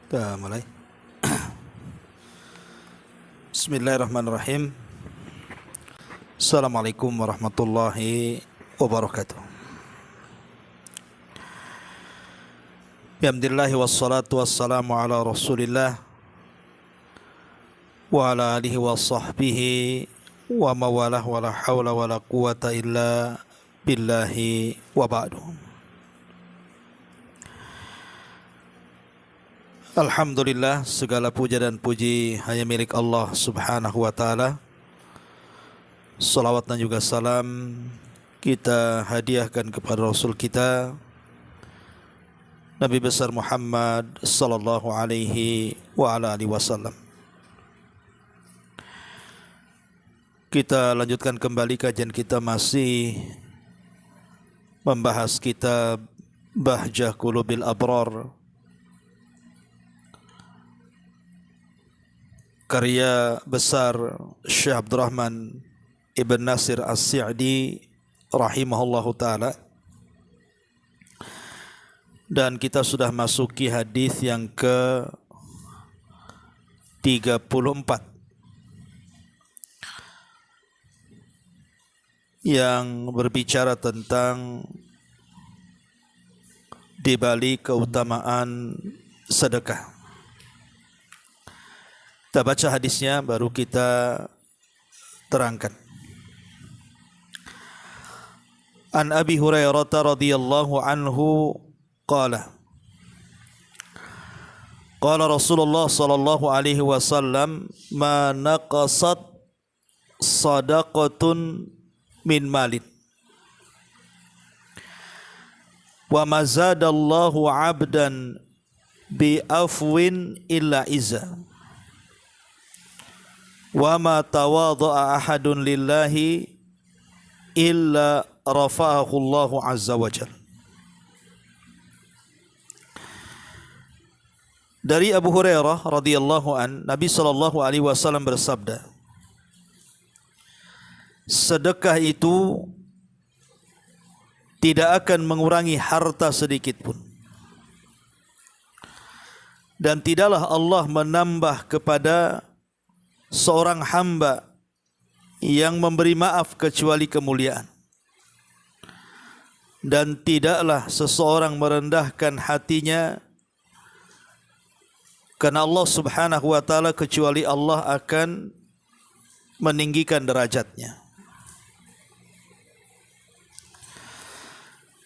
Kita mulai. Bismillahirrahmanirrahim. Assalamualaikum warahmatullahi wabarakatuh. Alhamdulillah wassalatu wassalamu ala Rasulillah wa ala alihi wa sahbihi wa mawalah wa la hawla wa la quwata illa billahi wa ba'du. Alhamdulillah, segala puja dan puji hanya milik Allah subhanahu wa ta'ala. Salawat dan juga salam kita hadiahkan kepada Rasul kita Nabi besar Muhammad sallallahu alaihi wa ala alihi wasallam. Kita lanjutkan kembali kajian kita, masih membahas kitab Bahjah Qulubil Abrar, karya besar Syekh Abdurrahman Ibn Nasir As-Sa'di rahimahullahu ta'ala. Dan kita sudah masuki hadis yang ke-34 yang berbicara tentang dibalik keutamaan sedekah. Kita baca hadisnya baru kita terangkan. An Abi Hurairah radhiyallahu anhu qala qala Rasulullah sallallahu alaihi wasallam ma naqasat sadaqatun min malin wa ma zadallahu 'abdan bi afwin illa izza wa ma tawadha'a ahadun lillahi illa rafa'ahu Allahu azza wa jalla. Dari Abu Hurairah radhiyallahu an, Nabi sallallahu alaihi wasallam bersabda, sedekah itu tidak akan mengurangi harta sedikit pun, dan tidaklah Allah menambah kepada seorang hamba yang memberi maaf kecuali kemuliaan, dan tidaklah seseorang merendahkan hatinya karena Allah subhanahu wa ta'ala kecuali Allah akan meninggikan derajatnya.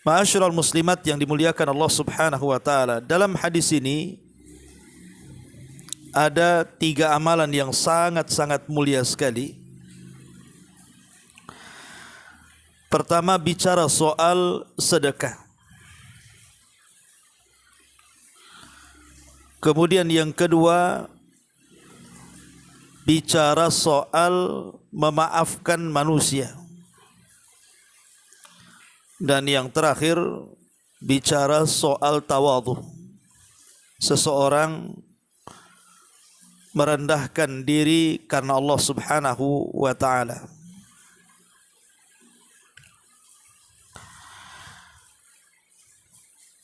Ma'asyiral muslimat yang dimuliakan Allah subhanahu wa ta'ala, dalam hadis ini ada 3 amalan yang sangat-sangat mulia sekali. Pertama, bicara soal sedekah. Kemudian yang kedua, bicara soal memaafkan manusia. Dan yang terakhir, bicara soal tawadhu. Seseorang merendahkan diri karena Allah subhanahu wa ta'ala.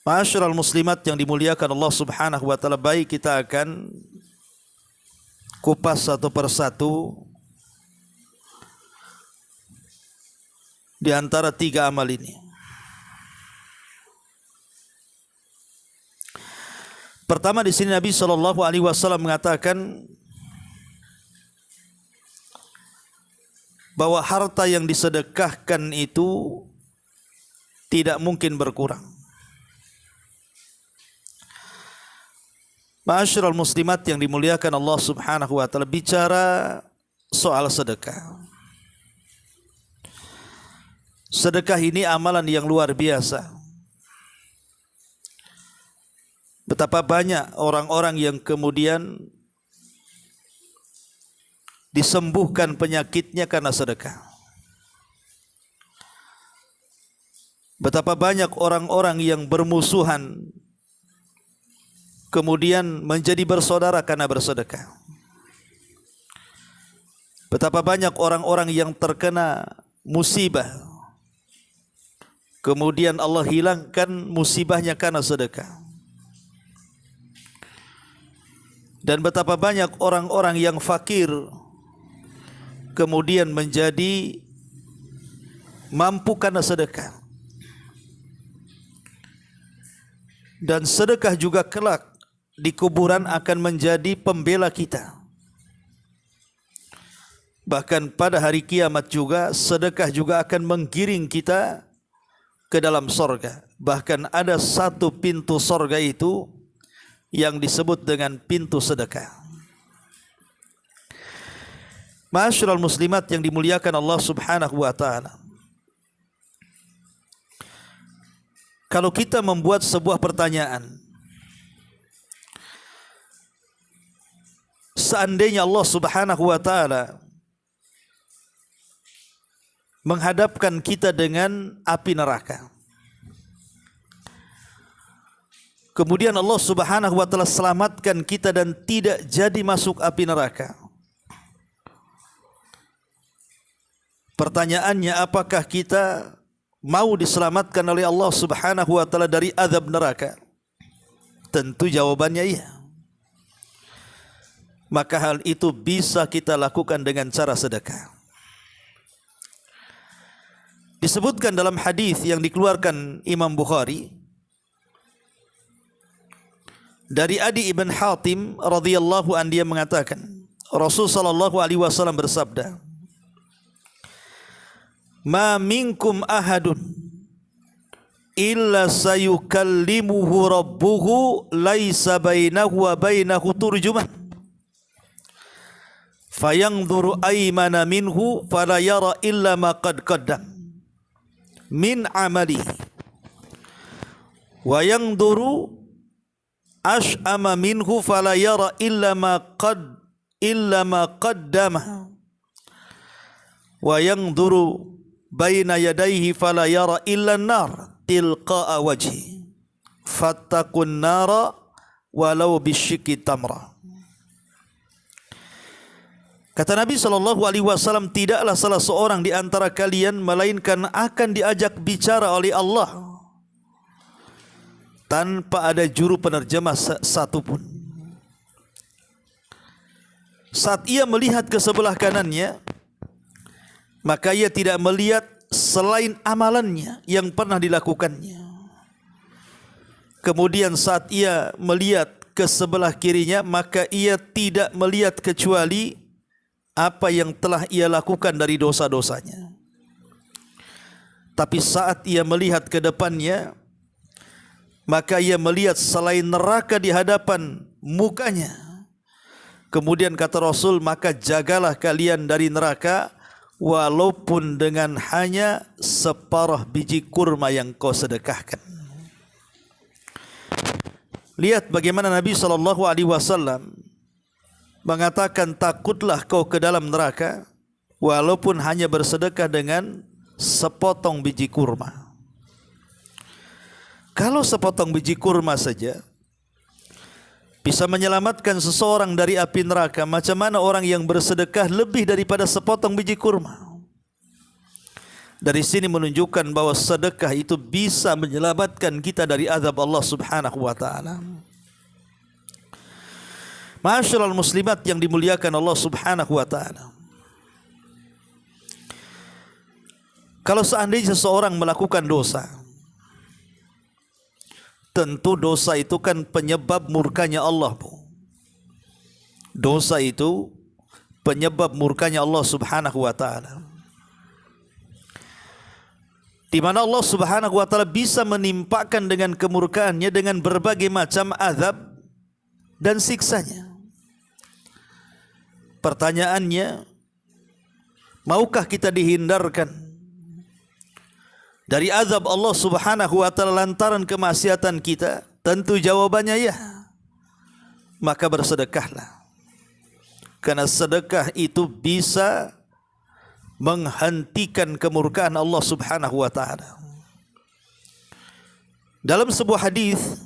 Ma'asyiral muslimat yang dimuliakan Allah subhanahu wa ta'ala, baik kita akan kupas satu persatu di antara 3 amal ini. Pertama, di sini Nabi sallallahu alaihi wasallam mengatakan bahwa harta yang disedekahkan itu tidak mungkin berkurang. Ma'asyiral muslimat yang dimuliakan Allah subhanahu wa ta'ala, bicara soal sedekah. Sedekah ini amalan yang luar biasa. Betapa banyak orang-orang yang kemudian disembuhkan penyakitnya karena sedekah. Betapa banyak orang-orang yang bermusuhan kemudian menjadi bersaudara karena bersedekah. Betapa banyak orang-orang yang terkena musibah, kemudian Allah hilangkan musibahnya karena sedekah. Dan betapa banyak orang-orang yang fakir kemudian menjadi mampu karena sedekah. Dan sedekah juga kelak di kuburan akan menjadi pembela kita. Bahkan pada hari kiamat juga sedekah juga akan menggiring kita ke dalam sorga. Bahkan ada satu pintu sorga itu yang disebut dengan pintu sedekah. Ma'asyiral muslimat yang dimuliakan Allah Subhanahu wa taala. Kalau kita membuat sebuah pertanyaan, seandainya Allah Subhanahu wa taala menghadapkan kita dengan api neraka, kemudian Allah Subhanahu wa taala selamatkan kita dan tidak jadi masuk api neraka. Pertanyaannya, apakah kita mau diselamatkan oleh Allah Subhanahu wa taala dari azab neraka? Tentu jawabannya iya. Maka hal itu bisa kita lakukan dengan cara sedekah. Disebutkan dalam hadis yang dikeluarkan Imam Bukhari dari Adi ibn Hatim radhiyallahu an, dia mengatakan Rasul sallallahu alaihi wasallam bersabda, "Ma minkum ahadun illa sayukallimuhu rabbuhu laisa bainahu wa bainahu turjuman fayanzuru aymana minhu fala yara illa ma qad qaddam min amali wa yanzuru ash'ama minhu fala yara illa ma qaddama wa yanzuru baina yadayhi fala yara illa an-nar tilqa'a wajhi fattaqun nara walau bisyikki tamra." Kata Nabi SAW, tidaklah salah seorang di antara kalian melainkan akan diajak bicara oleh Allah tanpa ada juru penerjemah satupun. Saat ia melihat ke sebelah kanannya, maka ia tidak melihat selain amalannya yang pernah dilakukannya. Kemudian saat ia melihat ke sebelah kirinya, maka ia tidak melihat kecuali apa yang telah ia lakukan dari dosa-dosanya. Tapi saat ia melihat ke depannya, maka ia melihat selain neraka di hadapan mukanya. Kemudian kata Rasul, maka jagalah kalian dari neraka walaupun dengan hanya separuh biji kurma yang kau sedekahkan. Lihat bagaimana Nabi SAW mengatakan, takutlah kau ke dalam neraka walaupun hanya bersedekah dengan sepotong biji kurma. Kalau sepotong biji kurma saja bisa menyelamatkan seseorang dari api neraka, macam mana orang yang bersedekah lebih daripada sepotong biji kurma? Dari sini menunjukkan bahwa sedekah itu bisa menyelamatkan kita dari azab Allah Subhanahu wa taala. Ma'asyiral muslimat yang dimuliakan Allah Subhanahu wa taala. Kalau seandainya seseorang melakukan dosa, tentu dosa itu kan penyebab murkanya Allah, Bu. Dosa itu penyebab murkanya Allah Subhanahu wa taala. Di mana Allah Subhanahu wa taala bisa menimpakan dengan kemurkaannya dengan berbagai macam azab dan siksanya. Pertanyaannya, maukah kita dihindarkan dari azab Allah Subhanahu wa taala lantaran kemaksiatan kita? Tentu jawabannya ya. Maka bersedekahlah. Karena sedekah itu bisa menghentikan kemurkaan Allah Subhanahu wa taala. Dalam sebuah hadis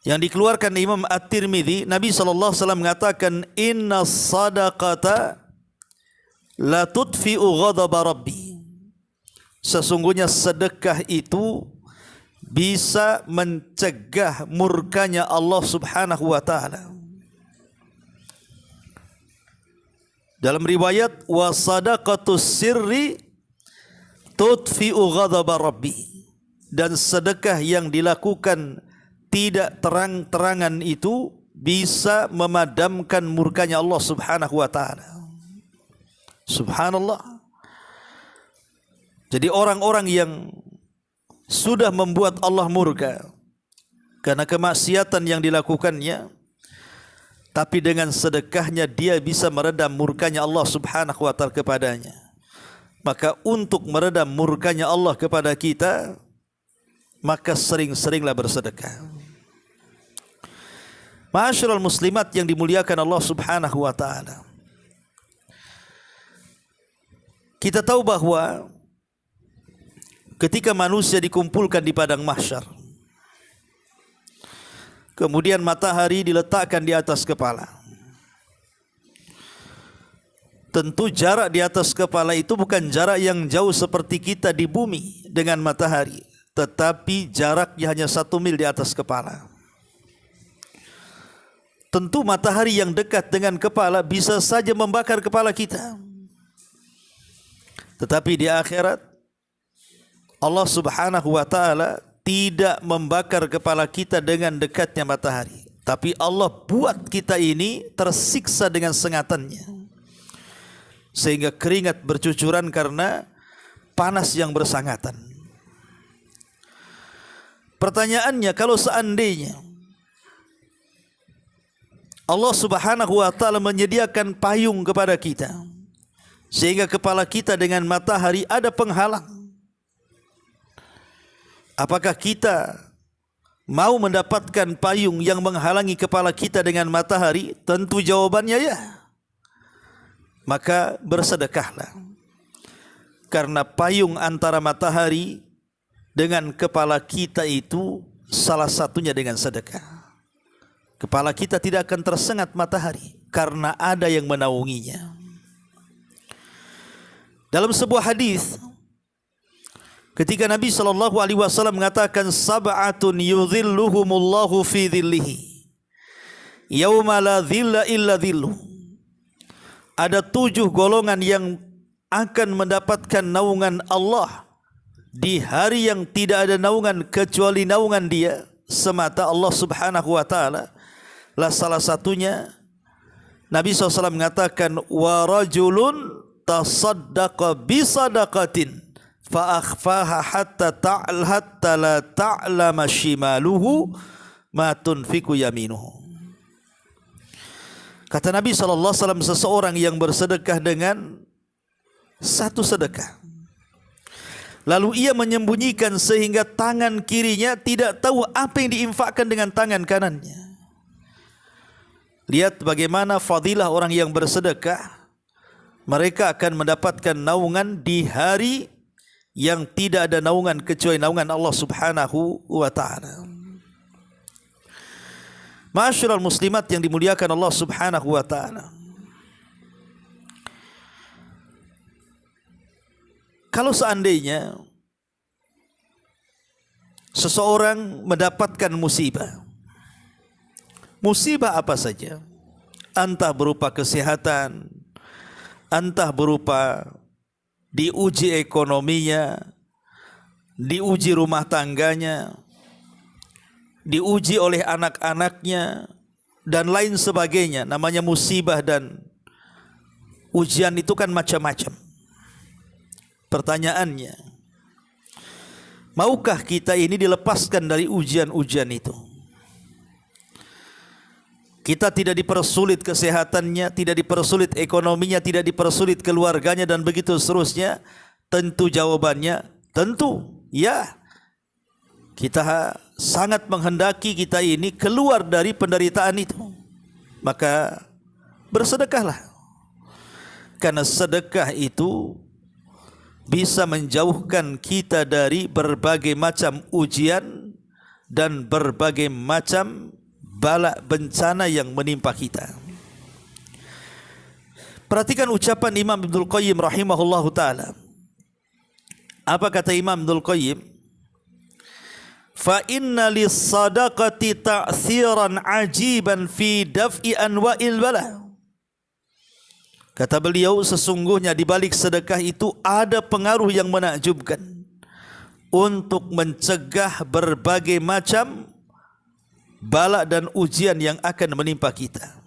yang dikeluarkan Imam At-Tirmidzi, Nabi SAW mengatakan, inna sadaqata la tudfi'u ghadaba rabbi. Sesungguhnya sedekah itu bisa mencegah murkanya Allah Subhanahu wa taala. Dalam riwayat wa sadaqatus sirri tudfi'u ghadaba rabbi, dan sedekah yang dilakukan tidak terang-terangan itu bisa memadamkan murkanya Allah Subhanahu wa taala. Subhanallah. Jadi orang-orang yang sudah membuat Allah murka karena kemaksiatan yang dilakukannya, tapi dengan sedekahnya dia bisa meredam murkanya Allah Subhanahu wa taala kepadanya. Maka untuk meredam murkanya Allah kepada kita, maka sering-seringlah bersedekah. Ma'asyiral muslimat yang dimuliakan Allah Subhanahu wa taala. Kita tahu bahwa ketika manusia dikumpulkan di padang mahsyar, kemudian matahari diletakkan di atas kepala. Tentu jarak di atas kepala itu bukan jarak yang jauh seperti kita di bumi dengan matahari, tetapi jaraknya hanya 1 mil di atas kepala. Tentu matahari yang dekat dengan kepala bisa saja membakar kepala kita. Tetapi di akhirat Allah Subhanahu wa taala tidak membakar kepala kita dengan dekatnya matahari, tapi Allah buat kita ini tersiksa dengan sengatannya, sehingga keringat bercucuran karena panas yang bersangatan. Pertanyaannya, kalau seandainya Allah Subhanahu wa taala menyediakan payung kepada kita sehingga kepala kita dengan matahari ada penghalang, apakah kita mau mendapatkan payung yang menghalangi kepala kita dengan matahari? Tentu jawabannya ya. Maka bersedekahlah, karena payung antara matahari dengan kepala kita itu salah satunya dengan sedekah. Kepala kita tidak akan tersengat matahari karena ada yang menaunginya. Dalam sebuah hadis, ketika Nabi SAW mengatakan sab'atun yudhilluhumullahu fi dhillihi yauma la dhilla illa dhilluh, ada 7 golongan yang akan mendapatkan naungan Allah di hari yang tidak ada naungan kecuali naungan Dia semata, Allah Subhanahu wa taala. Lah salah satunya Nabi SAW mengatakan wa rajulun tasaddaqa bi sadaqatin fa akhfaha hatta la ta'lama shimaluhu ma tunfiqu yaminuhu. Kata Nabi SAW, seseorang yang bersedekah dengan satu sedekah, lalu ia menyembunyikan sehingga tangan kirinya tidak tahu apa yang diinfakkan dengan tangan kanannya. Lihat bagaimana fadilah orang yang bersedekah. Mereka akan mendapatkan naungan di hari yang tidak ada naungan kecuali naungan Allah Subhanahu wa taala. Ma'asyiral muslimat yang dimuliakan Allah Subhanahu wa taala. Kalau seandainya seseorang mendapatkan musibah, musibah apa saja, entah berupa kesehatan, entah berupa diuji ekonominya, diuji rumah tangganya, diuji oleh anak-anaknya, dan lain sebagainya. Namanya musibah, dan ujian itu kan macam-macam. Pertanyaannya, maukah kita ini dilepaskan dari ujian-ujian itu? Kita tidak dipersulit kesehatannya, tidak dipersulit ekonominya, tidak dipersulit keluarganya, dan begitu seterusnya. Tentu jawabannya, tentu ya. Kita sangat menghendaki kita ini keluar dari penderitaan itu. Maka bersedekahlah, karena sedekah itu bisa menjauhkan kita dari berbagai macam ujian dan berbagai macam bala bencana yang menimpa kita. Perhatikan ucapan Imam Ibnul Qayyim rahimahullahu ta'ala. Apa kata Imam Ibnul Qayyim? fa inna lis-sadaqati ta'thiran ajiban fi daf'i anwa'il bala. Kata beliau, sesungguhnya di balik sedekah itu ada pengaruh yang menakjubkan untuk mencegah berbagai macam bala dan ujian yang akan menimpa kita.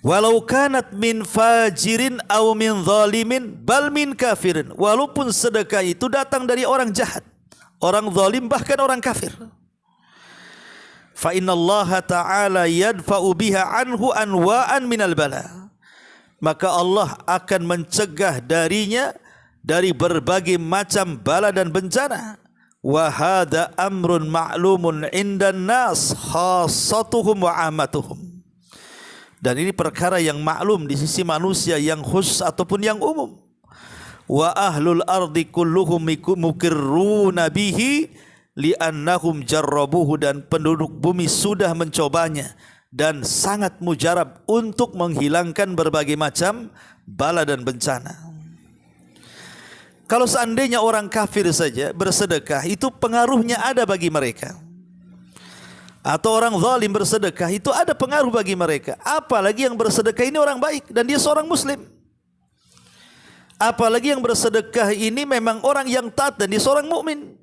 Walau kanat min fajirin aw min zalimin bal min kafirin. Walaupun sedekah itu datang dari orang jahat, orang zalim, bahkan orang kafir. Fa innallaha ta'ala yadfa'u biha anhu anwa'an minal bala. Maka Allah akan mencegah darinya dari berbagai macam bala dan bencana. Wa hadha amrun ma'lumun 'indan nas khassatuhum wa 'ammatuhum. Dan ini perkara yang maklum di sisi manusia yang khusus ataupun yang umum. Wa ahlul ardi kulluhum mukirruna bihi li'annahum jarrabuhu. Dan penduduk bumi sudah mencobanya dan sangat mujarab untuk menghilangkan berbagai macam bala dan bencana. Kalau seandainya orang kafir saja bersedekah, itu pengaruhnya ada bagi mereka. Atau orang zalim bersedekah, itu ada pengaruh bagi mereka. Apalagi yang bersedekah ini orang baik dan dia seorang muslim. Apalagi yang bersedekah ini memang orang yang taat dan dia seorang mukmin.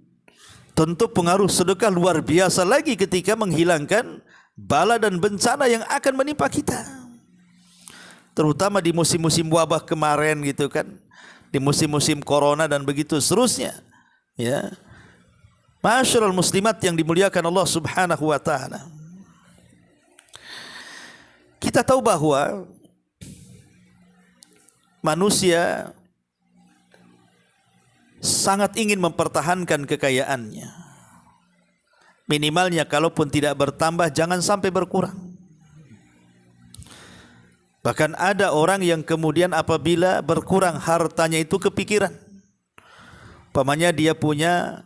Tentu pengaruh sedekah luar biasa lagi ketika menghilangkan bala dan bencana yang akan menimpa kita. Terutama di musim-musim wabah kemarin gitu kan. Di musim-musim corona dan begitu seterusnya. Ya. Masyarul muslimat yang dimuliakan Allah Subhanahu wa taala. Kita tahu bahwa manusia sangat ingin mempertahankan kekayaannya. Minimalnya kalaupun tidak bertambah jangan sampai berkurang. Bahkan ada orang yang kemudian apabila berkurang hartanya itu kepikiran. Umpamanya dia punya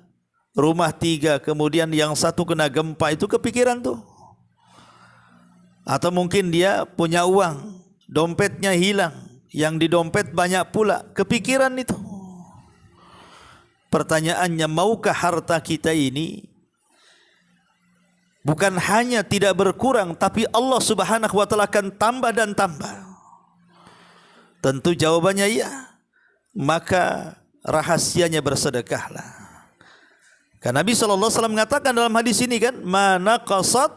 rumah 3, kemudian yang satu kena gempa, itu kepikiran tuh. Atau mungkin dia punya uang, dompetnya hilang, yang di dompet banyak pula, kepikiran itu. Pertanyaannya, maukah harta kita ini bukan hanya tidak berkurang, tapi Allah Subhanahu wa taala akan tambah dan tambah? Tentu jawabannya iya. Maka rahasianya bersedekahlah. Karena Nabi SAW mengatakan dalam hadis ini kan, mana qasad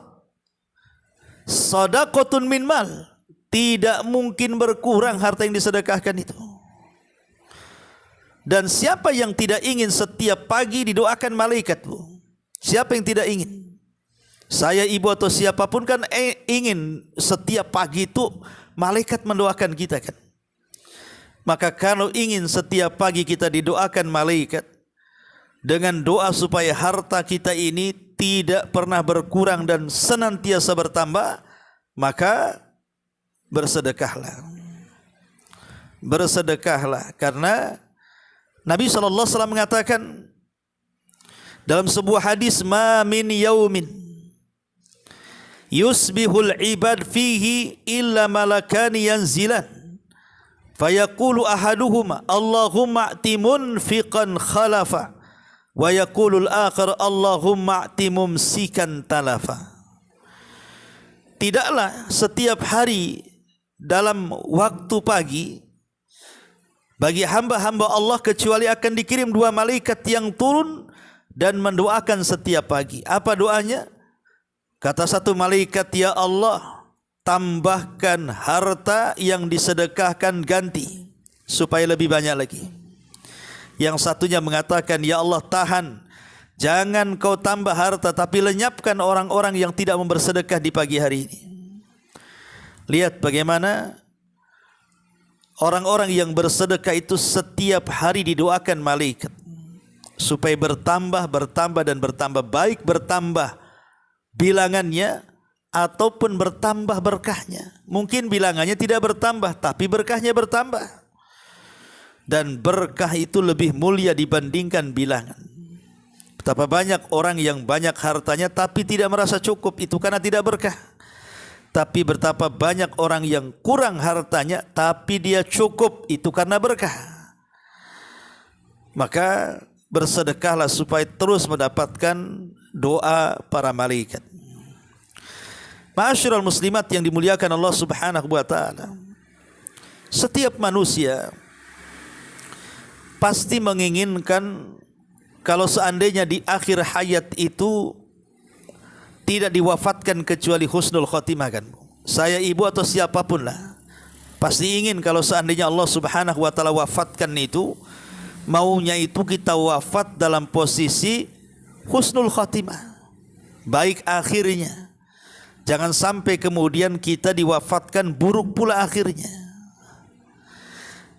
sadaqatun min mal. Tidak mungkin berkurang harta yang disedekahkan itu. Dan siapa yang tidak ingin setiap pagi didoakan malaikat, Bu? Siapa yang tidak ingin? Saya, ibu atau siapapun kan ingin setiap pagi itu malaikat mendoakan kita kan. Maka kalau ingin setiap pagi kita didoakan malaikat dengan doa supaya harta kita ini tidak pernah berkurang dan senantiasa bertambah, maka bersedekahlah. Bersedekahlah, karena Nabi SAW mengatakan dalam sebuah hadis, ma min yaumin yusbihul ibad fihi illa malakani yanzilan fayaqulu ahaduhuma Allahumma a'ti munfiqan khalafa wa yaqulul akhar Allahumma a'ti mumsikan talafa. Tidaklah setiap hari dalam waktu pagi bagi hamba-hamba Allah kecuali akan dikirim 2 malaikat yang turun dan mendoakan setiap pagi. Apa doanya? Kata satu malaikat, ya Allah, tambahkan harta yang disedekahkan ganti supaya lebih banyak lagi. Yang satunya mengatakan, ya Allah, tahan, jangan kau tambah harta, tapi lenyapkan orang-orang yang tidak bersedekah di pagi hari ini. Lihat bagaimana orang-orang yang bersedekah itu setiap hari didoakan malaikat supaya bertambah, bertambah dan bertambah, baik bertambah bilangannya ataupun bertambah berkahnya. Mungkin bilangannya tidak bertambah, tapi berkahnya bertambah. Dan berkah itu lebih mulia dibandingkan bilangan. Betapa banyak orang yang banyak hartanya tapi tidak merasa cukup, itu karena tidak berkah. Tapi betapa banyak orang yang kurang hartanya tapi dia cukup, itu karena berkah. Maka bersedekahlah supaya terus mendapatkan doa para malaikat. Ma'asyiral muslimat yang dimuliakan Allah Subhanahu wa taala. Setiap manusia pasti menginginkan kalau seandainya di akhir hayat itu tidak diwafatkan kecuali husnul khotimah kan. Saya, ibu atau siapapun lah pasti ingin kalau seandainya Allah Subhanahu wa taala wafatkan itu, maunya itu kita wafat dalam posisi husnul khotimah, baik akhirnya. Jangan sampai kemudian kita diwafatkan buruk pula akhirnya.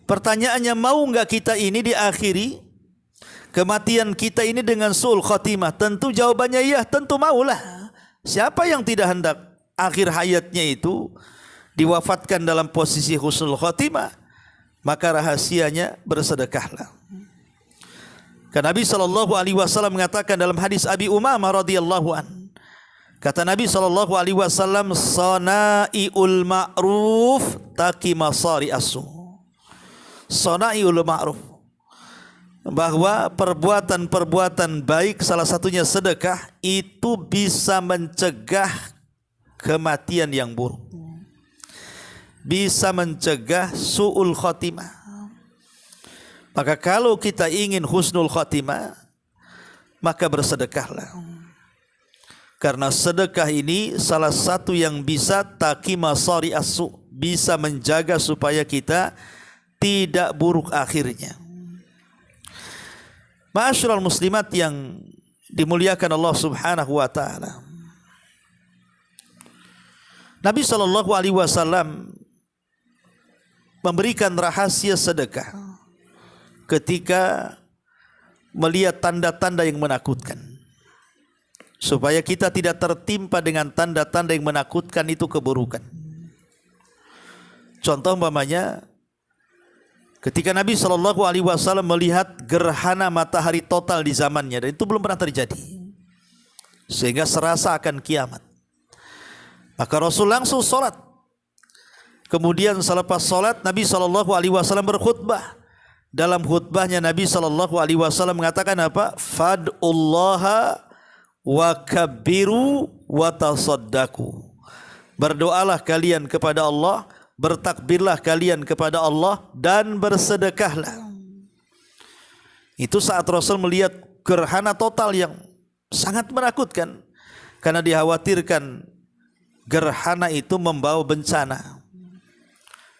Pertanyaannya, mau enggak kita ini diakhiri kematian kita ini dengan su'ul khotimah? Tentu jawabannya iya, tentu maulah. Siapa yang tidak hendak akhir hayatnya itu diwafatkan dalam posisi husnul khotimah? Maka rahasianya bersedekahlah. Karena Nabi SAW mengatakan dalam hadis Abi Umamah radhiyallahu an, kata Nabi SAW, "Sana'iul ma'ruf taqi masari as-su." Sana'iul ma'ruf, bahwa perbuatan-perbuatan baik, salah satunya sedekah, itu bisa mencegah kematian yang buruk, bisa mencegah su'ul khotimah. Maka kalau kita ingin husnul khotimah, maka bersedekahlah. Karena sedekah ini salah satu yang bisa taqi masari as-su, bisa menjaga supaya kita tidak buruk akhirnya. Ma'asyiral muslimat yang dimuliakan Allah Subhanahu wa taala. Nabi SAW memberikan rahasia sedekah ketika melihat tanda-tanda yang menakutkan, supaya kita tidak tertimpa dengan tanda-tanda yang menakutkan itu keburukan. Contoh umpamanya, ketika Nabi SAW melihat gerhana matahari total di zamannya, dan itu belum pernah terjadi, sehingga serasa akan kiamat, maka Rasul langsung sholat. Kemudian selepas sholat, Nabi SAW berkhutbah. Dalam khutbahnya Nabi SAW mengatakan apa? Fad'ullaha wa kabbiru wa tasaddaku. Berdoalah kalian kepada Allah, bertakbirlah kalian kepada Allah, dan bersedekahlah. Itu saat Rasul melihat gerhana total yang sangat menakutkan, karena dikhawatirkan gerhana itu membawa bencana.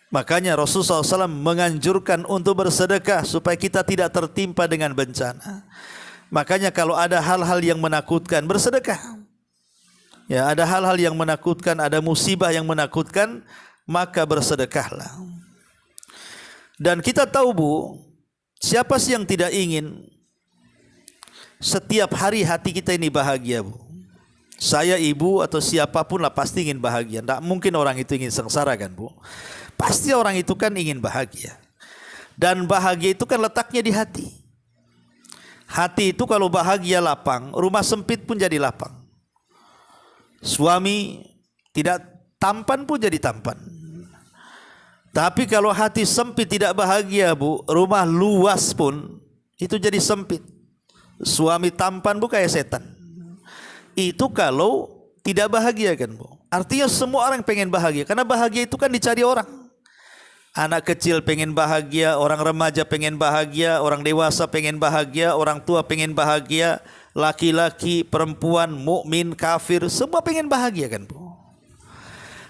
Makanya Rasulullah SAW menganjurkan untuk bersedekah supaya kita tidak tertimpa dengan bencana. Makanya kalau ada hal-hal yang menakutkan, bersedekah. Ya, ada hal-hal yang menakutkan, ada musibah yang menakutkan, maka bersedekahlah. Dan kita tahu, Bu, siapa sih yang tidak ingin setiap hari hati kita ini bahagia, Bu? Saya, ibu, atau siapapun lah pasti ingin bahagia. Tidak mungkin orang itu ingin sengsara kan, Bu? Pasti orang itu kan ingin bahagia. Dan bahagia itu kan letaknya di hati. Hati itu kalau bahagia lapang, rumah sempit pun jadi lapang. Suami tidak tampan pun jadi tampan. Tapi kalau hati sempit tidak bahagia, Bu, rumah luas pun itu jadi sempit. Suami tampan, Bu, kayak setan. Itu kalau tidak bahagia kan, Bu. Artinya semua orang pengen bahagia, karena bahagia itu kan dicari orang. Anak kecil pengen bahagia, orang remaja pengen bahagia, orang dewasa pengen bahagia, orang tua pengen bahagia, laki-laki, perempuan, mukmin, kafir, semua pengen bahagia kan, Bu.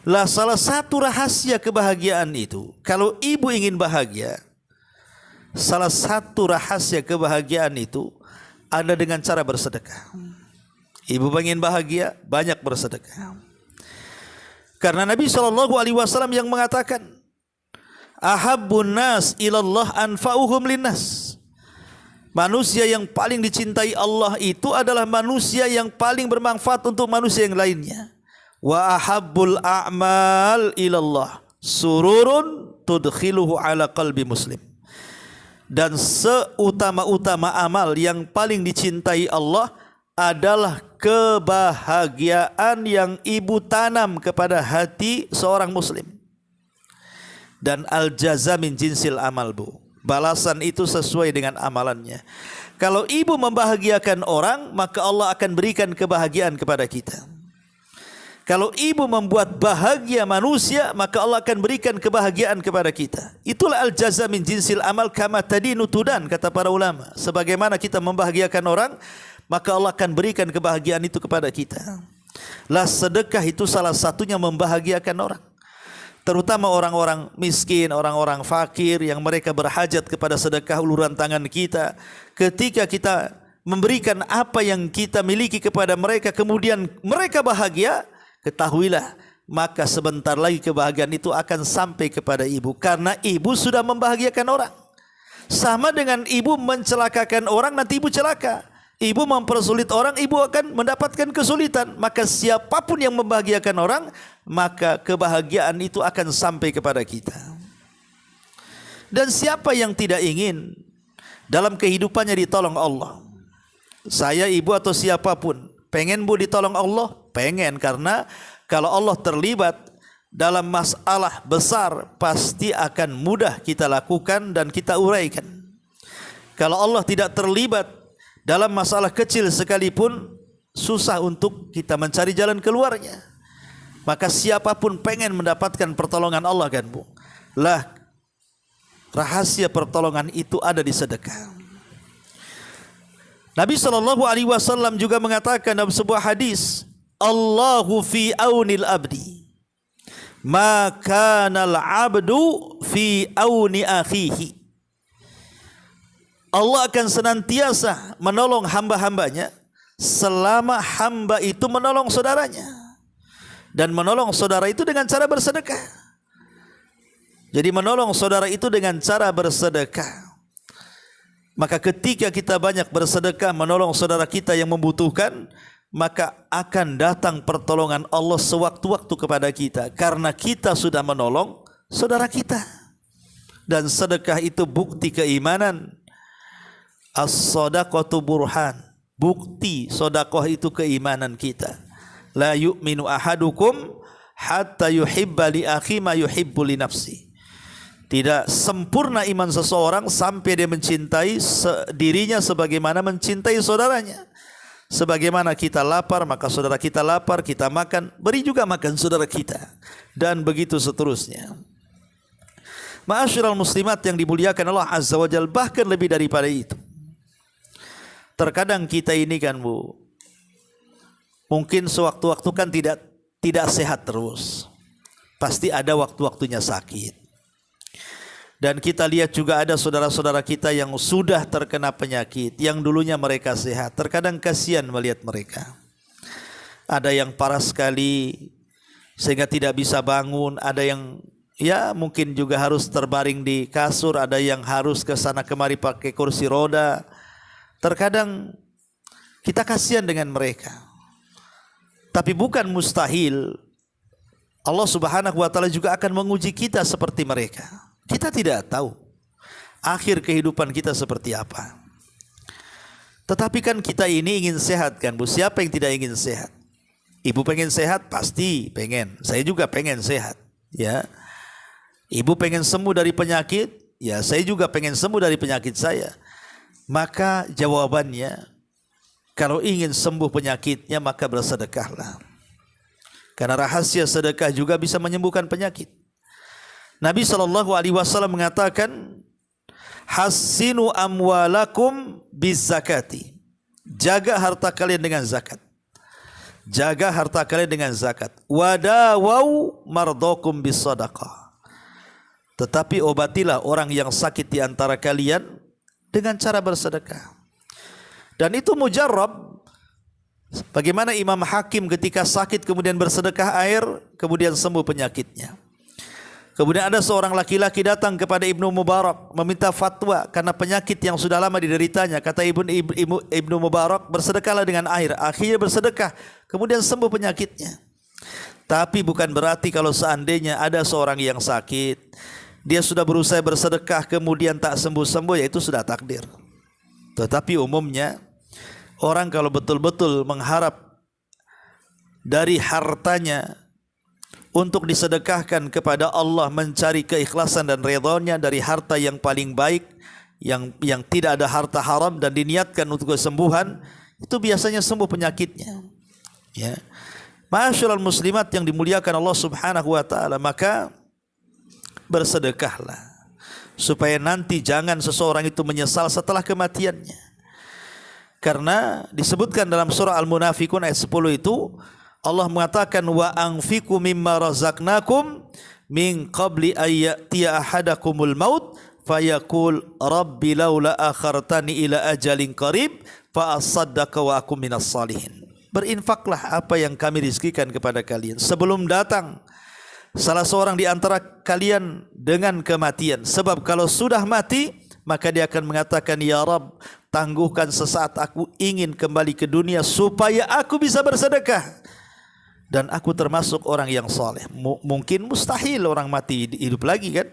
Lah salah satu rahasia kebahagiaan itu, kalau ibu ingin bahagia, salah satu rahasia kebahagiaan itu ada dengan cara bersedekah. Ibu pengen bahagia, banyak bersedekah. Karena Nabi SAW yang mengatakan, ahabbun nas ilallah anfa'uhum linnas. Manusia yang paling dicintai Allah itu adalah manusia yang paling bermanfaat untuk manusia yang lainnya. Wa ahabbul a'mal ilallah sururun tudkhiluhu ala qalbi muslim. Dan seutama-utama amal yang paling dicintai Allah adalah kebahagiaan yang ibu tanam kepada hati seorang muslim. Dan al-jaza min jinsil amal, Bu. Balasan itu sesuai dengan amalannya. Kalau ibu membahagiakan orang, maka Allah akan berikan kebahagiaan kepada kita. Kalau ibu membuat bahagia manusia, maka Allah akan berikan kebahagiaan kepada kita. Itulah al-jaza min jinsil amal kama tadinu tudan, kata para ulama. Sebagaimana kita membahagiakan orang, maka Allah akan berikan kebahagiaan itu kepada kita. Lah sedekah itu salah satunya membahagiakan orang. Terutama orang-orang miskin, orang-orang fakir yang mereka berhajat kepada sedekah uluran tangan kita. Ketika kita memberikan apa yang kita miliki kepada mereka, kemudian mereka bahagia, ketahuilah maka sebentar lagi kebahagiaan itu akan sampai kepada ibu, karena ibu sudah membahagiakan orang. Sama dengan ibu mencelakakan orang, nanti ibu celaka. Ibu mempersulit orang, ibu akan mendapatkan kesulitan. Maka siapapun yang membahagiakan orang, maka kebahagiaan itu akan sampai kepada kita. Dan siapa yang tidak ingin dalam kehidupannya ditolong Allah? Saya, ibu atau siapapun pengen bu ditolong Allah? Pengen, karena kalau Allah terlibat dalam masalah besar, pasti akan mudah kita lakukan dan kita uraikan. Kalau Allah tidak terlibat dalam masalah kecil sekalipun, susah untuk kita mencari jalan keluarnya. Maka siapapun pengen mendapatkan pertolongan Allah kan bu. Lah rahasia pertolongan itu ada di sedekah. Nabi SAW juga mengatakan dalam sebuah hadis, Allahu fi aunil abdi, ma kanal abdu fi auni akhihi. Allah akan senantiasa menolong hamba-hambanya selama hamba itu menolong saudaranya. Dan menolong saudara itu dengan cara bersedekah. Jadi menolong saudara itu dengan cara bersedekah. Maka ketika kita banyak bersedekah menolong saudara kita yang membutuhkan, maka akan datang pertolongan Allah sewaktu-waktu kepada kita, karena kita sudah menolong saudara kita. Dan sedekah itu bukti keimanan. As-sadaqatu burhan, bukti sedekah itu keimanan kita. La yu'minu ahadukum hatta yuhibba li akhi ma yuhibbu li nafsi. Tidak sempurna iman seseorang sampai dia mencintai dirinya sebagaimana mencintai saudaranya. Sebagaimana kita lapar, maka saudara kita lapar, kita makan, beri juga makan saudara kita. Dan begitu seterusnya. Ma'asyiral muslimat yang dimuliakan Allah Azza wa Jalla, bahkan lebih daripada itu. Terkadang kita ini kan bu, mungkin sewaktu-waktu kan tidak sehat terus. Pasti ada waktu-waktunya sakit. Dan kita lihat juga ada saudara-saudara kita yang sudah terkena penyakit, yang dulunya mereka sehat. Terkadang kasihan melihat mereka. Ada yang parah sekali sehingga tidak bisa bangun, ada yang ya mungkin juga harus terbaring di kasur, ada yang harus ke sana kemari pakai kursi roda. Terkadang kita kasihan dengan mereka. Tapi bukan mustahil Allah Subhanahu wa taala juga akan menguji kita seperti mereka. Kita tidak tahu akhir kehidupan kita seperti apa. Tetapi kan kita ini ingin sehat kan bu. Siapa yang tidak ingin sehat? Ibu pengen sehat? Pasti pengen. Saya juga pengen sehat. Ya. Ibu pengen sembuh dari penyakit? Ya, saya juga pengen sembuh dari penyakit saya. Maka jawabannya, kalau ingin sembuh penyakitnya maka bersedekahlah. Karena rahasia sedekah juga bisa menyembuhkan penyakit. Nabi SAW mengatakan, Hassinu amwalakum bizzakati. Jaga harta kalian dengan zakat. Jaga harta kalian dengan zakat. Wadawau mardokum bisadaqah. Tetapi obatilah orang yang sakit di antara kalian dengan cara bersedekah. Dan itu mujarrab. Bagaimana Imam Hakim ketika sakit kemudian bersedekah air, kemudian sembuh penyakitnya. Kemudian ada seorang laki-laki datang kepada Ibnu Mubarak meminta fatwa karena penyakit yang sudah lama dideritanya. Kata Ibnu Mubarak, bersedekahlah dengan air. Akhirnya bersedekah, kemudian sembuh penyakitnya. Tapi bukan berarti kalau seandainya ada seorang yang sakit, dia sudah berusaha bersedekah kemudian tak sembuh-sembuh, ya itu sudah takdir. Tetapi umumnya orang kalau betul-betul mengharap dari hartanya untuk disedekahkan kepada Allah, mencari keikhlasan dan ridhonya dari harta yang paling baik, yang tidak ada harta haram dan diniatkan untuk kesembuhan, itu biasanya sembuh penyakitnya. Ya. Ma'asyiral muslimat yang dimuliakan Allah Subhanahu wa taala, maka bersedekahlah supaya nanti jangan seseorang itu menyesal setelah kematiannya. Karena disebutkan dalam surah Al-Munafiqun ayat 10 itu Allah mengatakan wa anfiqu mimma razaqnakum min qabli ayyatiya ahadakumul maut fayaqul rabbi laula akhartani ila ajalin qarib fa asaddaqa wa akum minas salihin. Berinfaklah apa yang kami rizkikan kepada kalian sebelum datang salah seorang di antara kalian dengan kematian, sebab kalau sudah mati maka dia akan mengatakan, ya Rabb, tangguhkan sesaat aku ingin kembali ke dunia supaya aku bisa bersedekah dan aku termasuk orang yang soleh. Mungkin mustahil orang mati hidup lagi kan.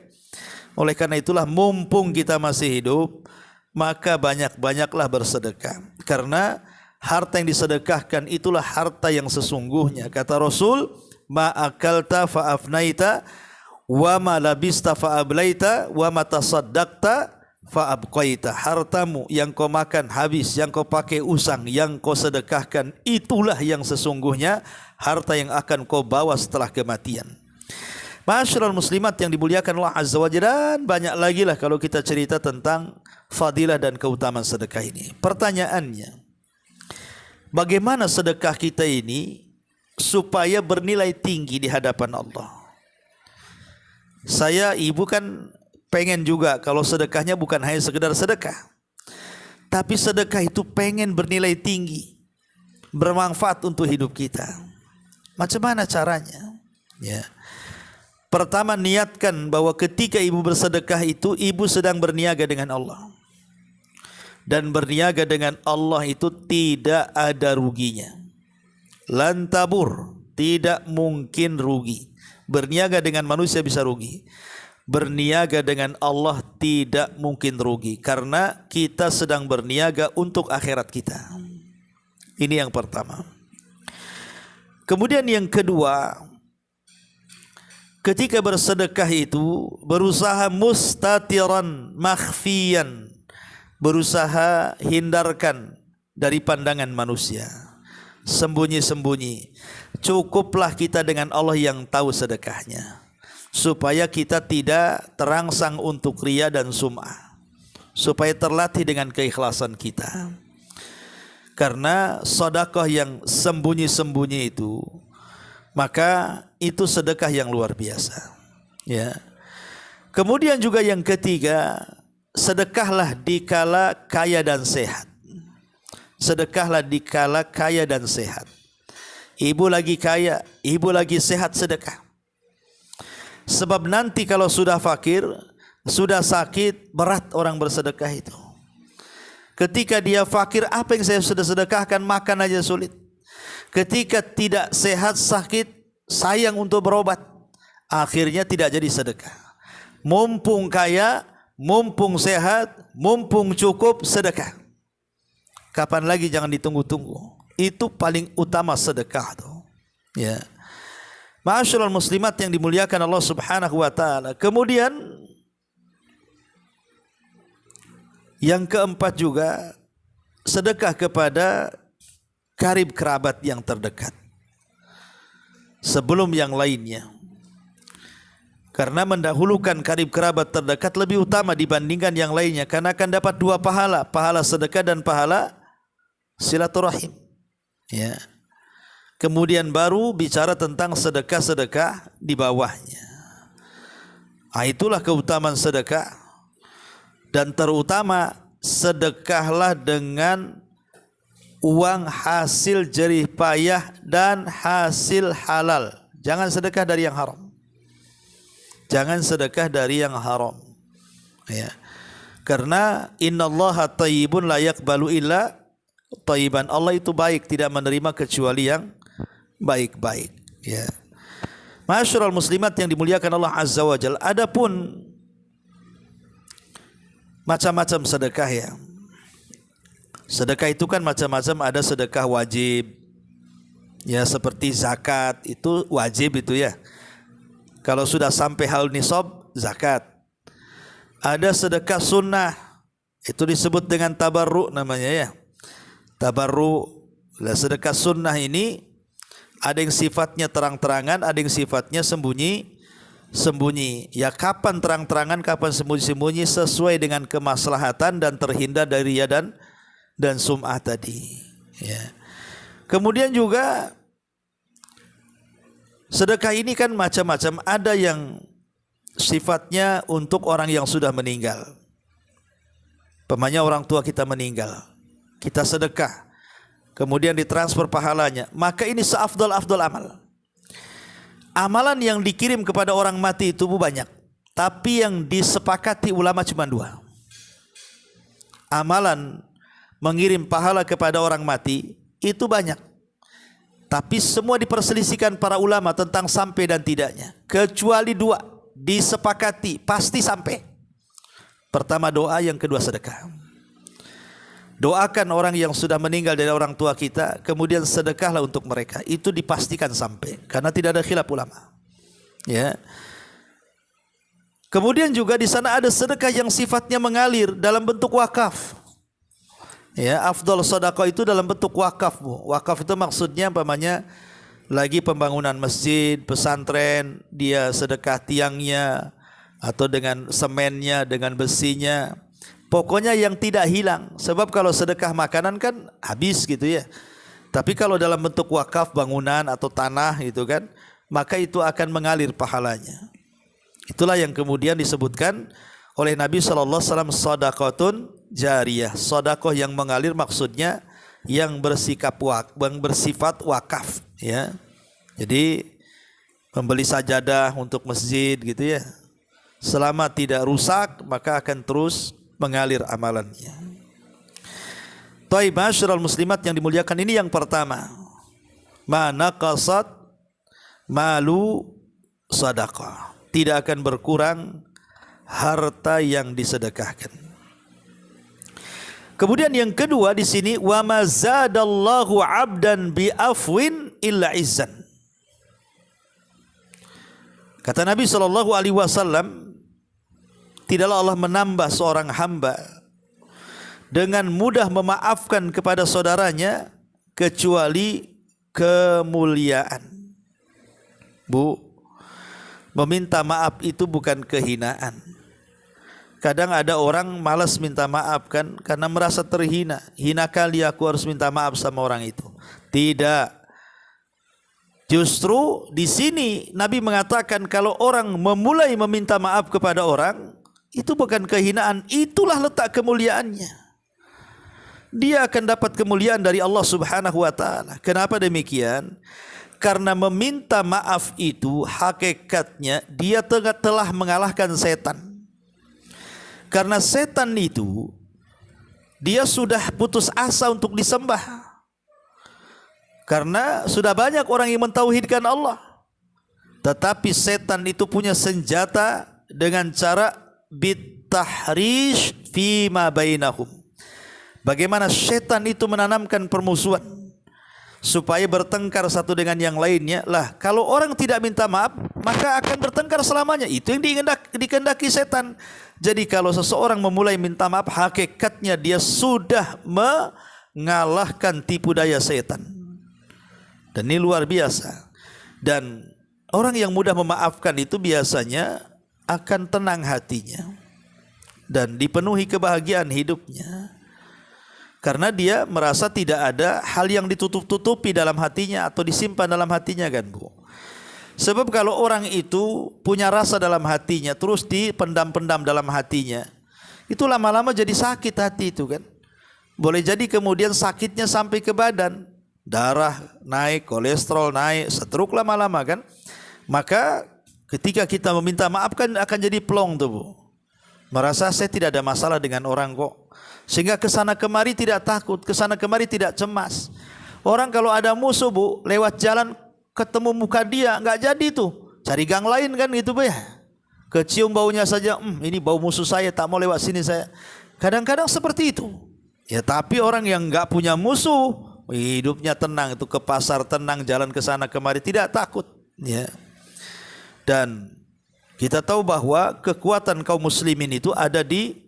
Oleh karena itulah mumpung kita masih hidup, maka banyak-banyaklah bersedekah, karena harta yang disedekahkan itulah harta yang sesungguhnya. Kata Rasul, ma akalta fa afnaita wa ma labista fa ablaita wa ma tasaddaqta fa abqaita. Hartamu yang kau makan habis, yang kau pakai usang, yang kau sedekahkan, itulah yang sesungguhnya harta yang akan kau bawa setelah kematian. Ma'asyiral muslimat yang dimuliakan Allah Azza wa Jalla, dan banyak lagi lah kalau kita cerita tentang fadilah dan keutamaan sedekah ini. Pertanyaannya, bagaimana sedekah kita ini supaya bernilai tinggi di hadapan Allah? Saya, ibu kan pengen juga kalau sedekahnya bukan hanya sekedar sedekah, tapi sedekah itu pengen bernilai tinggi, bermanfaat untuk hidup kita. Macam mana caranya? Ya. Pertama, niatkan bahwa ketika ibu bersedekah itu ibu sedang berniaga dengan Allah. Dan berniaga dengan Allah itu tidak ada ruginya. Lan tabur, tidak mungkin rugi. Berniaga dengan manusia bisa rugi. Berniaga dengan Allah tidak mungkin rugi, karena kita sedang berniaga untuk akhirat kita. Ini yang pertama. Kemudian yang kedua, ketika bersedekah itu berusaha mustatiran makhfiyan, berusaha hindarkan dari pandangan manusia, sembunyi-sembunyi. Cukuplah kita dengan Allah yang tahu sedekahnya, supaya kita tidak terangsang untuk riya dan sum'ah, supaya terlatih dengan keikhlasan kita. Karena sedekah yang sembunyi-sembunyi itu, maka itu sedekah yang luar biasa. Ya. Kemudian juga yang ketiga, sedekahlah dikala kaya dan sehat. Sedekahlah dikala kaya dan sehat. Ibu lagi kaya, ibu lagi sehat, sedekah. Sebab nanti kalau sudah fakir, sudah sakit, berat orang bersedekah itu. Ketika dia fakir, apa yang saya sudah sedekahkan, makan aja sulit. Ketika tidak sehat, sakit, sayang untuk berobat, akhirnya tidak jadi sedekah. Mumpung kaya, mumpung sehat, mumpung cukup, sedekah. Kapan lagi, jangan ditunggu-tunggu. Itu paling utama sedekah tuh. Ya. Ma'asyiral muslimat yang dimuliakan Allah Subhanahu wa taala. Kemudian yang keempat juga, sedekah kepada karib kerabat yang terdekat sebelum yang lainnya. Karena mendahulukan karib kerabat terdekat lebih utama dibandingkan yang lainnya, karena akan dapat dua pahala, pahala sedekah dan pahala silaturahim. Ya. Kemudian baru bicara tentang sedekah-sedekah di bawahnya. Itulah keutamaan sedekah. Dan terutama, sedekahlah dengan uang hasil jerih payah dan hasil halal. Jangan sedekah dari yang haram. Jangan sedekah dari yang haram. Ya. Karena innallaha thayyibun la yaqbalu illa thayyiban. Allah itu baik, tidak menerima kecuali yang baik-baik. Ya. Ma'asyiral muslimat yang dimuliakan Allah Azza wa Jalla. Adapun macam-macam sedekah ya. Sedekah itu kan macam-macam, ada sedekah wajib. Ya, seperti zakat itu wajib itu ya. Kalau sudah sampai haul nisab, zakat. Ada sedekah sunnah, Itu disebut dengan tabarru namanya ya. Tabarru. Sedekah sunnah ini ada yang sifatnya terang-terangan, ada yang sifatnya sembunyi. Ya kapan terang-terangan, kapan sembunyi-sembunyi sesuai dengan kemaslahatan dan terhindar dari riya dan sum'ah tadi. Ya. Kemudian juga sedekah ini kan macam-macam. Ada yang sifatnya untuk orang yang sudah meninggal. Pemanya orang tua kita meninggal, kita sedekah, kemudian ditransfer pahalanya, maka ini seafdal-afdal amal. Amalan yang dikirim kepada orang mati itu banyak, tapi yang disepakati ulama cuma 2. Amalan mengirim pahala kepada orang mati itu banyak, tapi semua diperselisihkan para ulama tentang sampai dan tidaknya, kecuali 2 disepakati pasti sampai. Pertama doa, yang kedua sedekah. Doakan orang yang sudah meninggal dari orang tua kita, kemudian sedekahlah untuk mereka. Itu dipastikan sampai, karena tidak ada khilaf ulama. Ya. Kemudian juga di sana ada sedekah yang sifatnya mengalir dalam bentuk wakaf. Ya, afdal sedekah itu dalam bentuk wakaf, Bu. Wakaf itu maksudnya umpamanya lagi pembangunan masjid, pesantren, dia sedekah tiangnya atau dengan semennya, dengan besinya. Pokoknya yang tidak hilang. Sebab kalau sedekah makanan kan habis gitu ya. Tapi kalau dalam bentuk wakaf bangunan atau tanah gitu kan, maka itu akan mengalir pahalanya. Itulah yang kemudian disebutkan oleh Nabi SAW, sedekahun jariyah. Sedekah yang mengalir maksudnya yang bersifat wakaf ya. Jadi membeli sajadah untuk masjid gitu ya. Selama tidak rusak maka akan terus mengalir amalannya. Taib masyiral muslimat yang dimuliakan, ini yang pertama. Ma naqasat malu sadaqah. Tidak akan berkurang harta yang disedekahkan. Kemudian yang kedua di sini, wa ma zadallahu 'abdan bi afwin illa izzan. Kata Nabi SAW, tidaklah Allah menambah seorang hamba dengan mudah memaafkan kepada saudaranya kecuali kemuliaan. Bu, meminta maaf itu bukan kehinaan. Kadang ada orang malas minta maaf kan, karena merasa terhina. Hina kali aku harus minta maaf sama orang itu. Tidak. Justru di sini Nabi mengatakan kalau orang memulai meminta maaf kepada orang, itu bukan kehinaan, itulah letak kemuliaannya. Dia akan dapat kemuliaan dari Allah Subhanahu wa taala. Kenapa demikian? Karena meminta maaf itu hakikatnya dia telah mengalahkan setan. Karena setan itu dia sudah putus asa untuk disembah. Karena sudah banyak orang yang mentauhidkan Allah. Tetapi setan itu punya senjata dengan cara bitahrish fima bainahum. Bagaimana setan itu menanamkan permusuhan supaya bertengkar satu dengan yang lainnya. Lah, kalau orang tidak minta maaf, maka akan bertengkar selamanya. Itu yang dikehendaki setan. Jadi kalau seseorang memulai minta maaf, hakikatnya dia sudah mengalahkan tipu daya setan. Dan ini luar biasa. Dan orang yang mudah memaafkan itu biasanya akan tenang hatinya dan dipenuhi kebahagiaan hidupnya. Karena dia merasa tidak ada hal yang ditutup-tutupi dalam hatinya atau disimpan dalam hatinya kan, Bu. Sebab kalau orang itu punya rasa dalam hatinya terus dipendam-pendam dalam hatinya, itu lama-lama jadi sakit hati itu kan. Boleh jadi kemudian sakitnya sampai ke badan. Darah naik, kolesterol naik, stroke lama-lama kan. Maka ketika kita meminta maaf kan akan jadi plong tuh, Bu. Merasa saya tidak ada masalah dengan orang kok. Sehingga kesana kemari tidak takut, kesana kemari tidak cemas. Orang kalau ada musuh, Bu, lewat jalan ketemu muka dia, nggak jadi tuh. Cari gang lain kan gitu, Bu ya. Kecium baunya saja, ini bau musuh saya, tak mau lewat sini saya. Kadang-kadang seperti itu. Ya tapi orang yang nggak punya musuh, hidupnya tenang, itu ke pasar tenang, jalan ke sana kemari tidak takut, ya. Dan kita tahu bahwa kekuatan kaum muslimin itu ada di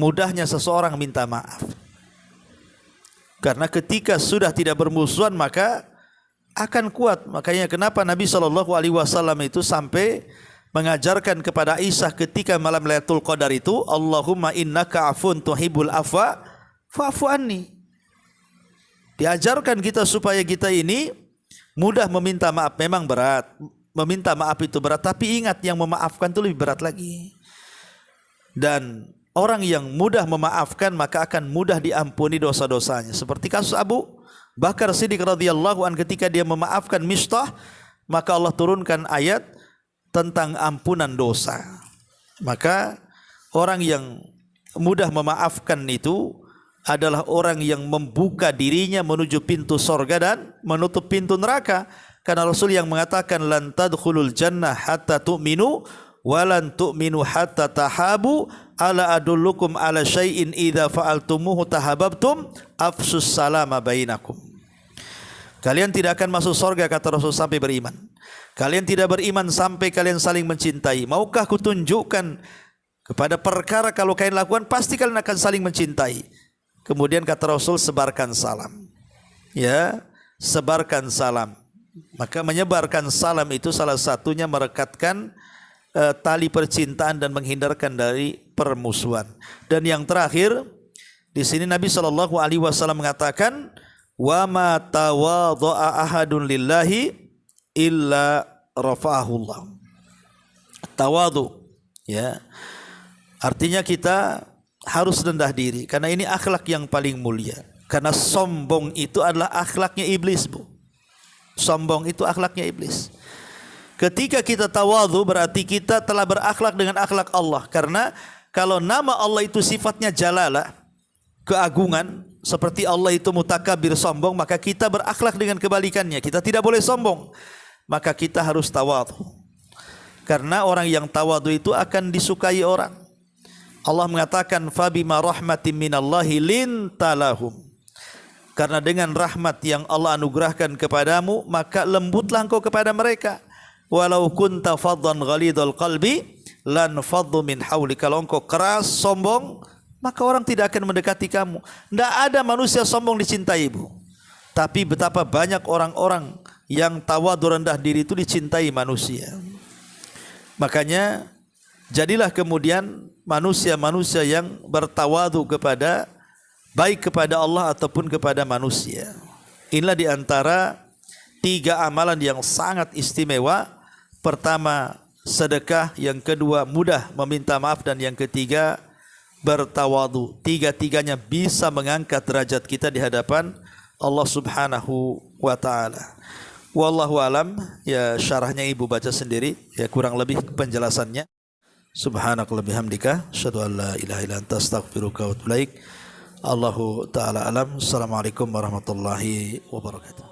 mudahnya seseorang minta maaf. Karena ketika sudah tidak bermusuhan maka akan kuat. Makanya kenapa Nabi SAW itu sampai mengajarkan kepada Aisyah ketika malam Lailatul Qadar itu, Allahumma innaka afun tuhibbul afwa fa'fu anni. Diajarkan kita supaya kita ini mudah meminta maaf. Memang berat, meminta maaf itu berat, tapi ingat yang memaafkan itu lebih berat lagi. Dan orang yang mudah memaafkan maka akan mudah diampuni dosa-dosanya. Seperti kasus Abu Bakar Siddiq radhiyallahu an, ketika dia memaafkan Mistah, maka Allah turunkan ayat tentang ampunan dosa. Maka orang yang mudah memaafkan itu adalah orang yang membuka dirinya menuju pintu sorga dan menutup pintu neraka. Karena Rasul yang mengatakan lan tadkhulul jannah hatta tu'minu walan tu'minu hatta tahabu ala adullukum ala syai'in idza fa'altumuhu tahabbtum afsus salama bainakum. Kalian tidak akan masuk surga kata Rasul sampai beriman. Kalian tidak beriman sampai kalian saling mencintai. Maukah kutunjukkan kepada perkara kalau kalian lakukan pasti kalian akan saling mencintai. Kemudian kata Rasul sebarkan salam. Ya, sebarkan salam. Maka menyebarkan salam itu salah satunya merekatkan tali percintaan dan menghindarkan dari permusuhan. Dan yang terakhir di sini Nabi SAW mengatakan, wa ma tawadha'a ahadun lillahi illa rafa'ahullah. Tawadhu, ya, artinya kita harus rendah diri karena ini akhlak yang paling mulia. Karena sombong itu adalah akhlaknya iblis, Bu. Sombong itu akhlaknya iblis. Ketika kita tawadhu berarti kita telah berakhlak dengan akhlak Allah. Karena kalau nama Allah itu sifatnya jalalah, keagungan, seperti Allah itu mutakabir, sombong, maka kita berakhlak dengan kebalikannya. Kita tidak boleh sombong. Maka kita harus tawadhu. Karena orang yang tawadhu itu akan disukai orang. Allah mengatakan fabima rahmatin minallahi lintalahum. Karena dengan rahmat yang Allah anugerahkan kepadamu, maka lembutlah engkau kepada mereka. Walau kunta faddan ghalidhal qalbi lan faddu min hauli. Kalau engkau keras, sombong, maka orang tidak akan mendekati kamu. Tidak ada manusia sombong dicintai, Bu. Tapi betapa banyak orang-orang yang tawadhu rendah diri itu dicintai manusia. Makanya jadilah kemudian manusia-manusia yang bertawadhu kepada baik kepada Allah ataupun kepada manusia. Inilah diantara 3 amalan yang sangat istimewa. Pertama sedekah, yang kedua mudah meminta maaf, dan yang ketiga bertawadhu. 3-tiganya bisa mengangkat derajat kita di hadapan Allah Subhanahu wa taala. Wallahu alam, ya syarahnya Ibu baca sendiri, ya kurang lebih penjelasannya. Subhanakallahumma bihamdika asyhadu an la ilaha illa anta astaghfiruka wa atubu ilaik. Allahu taala alam. Assalamualaikum warahmatullahi wabarakatuh.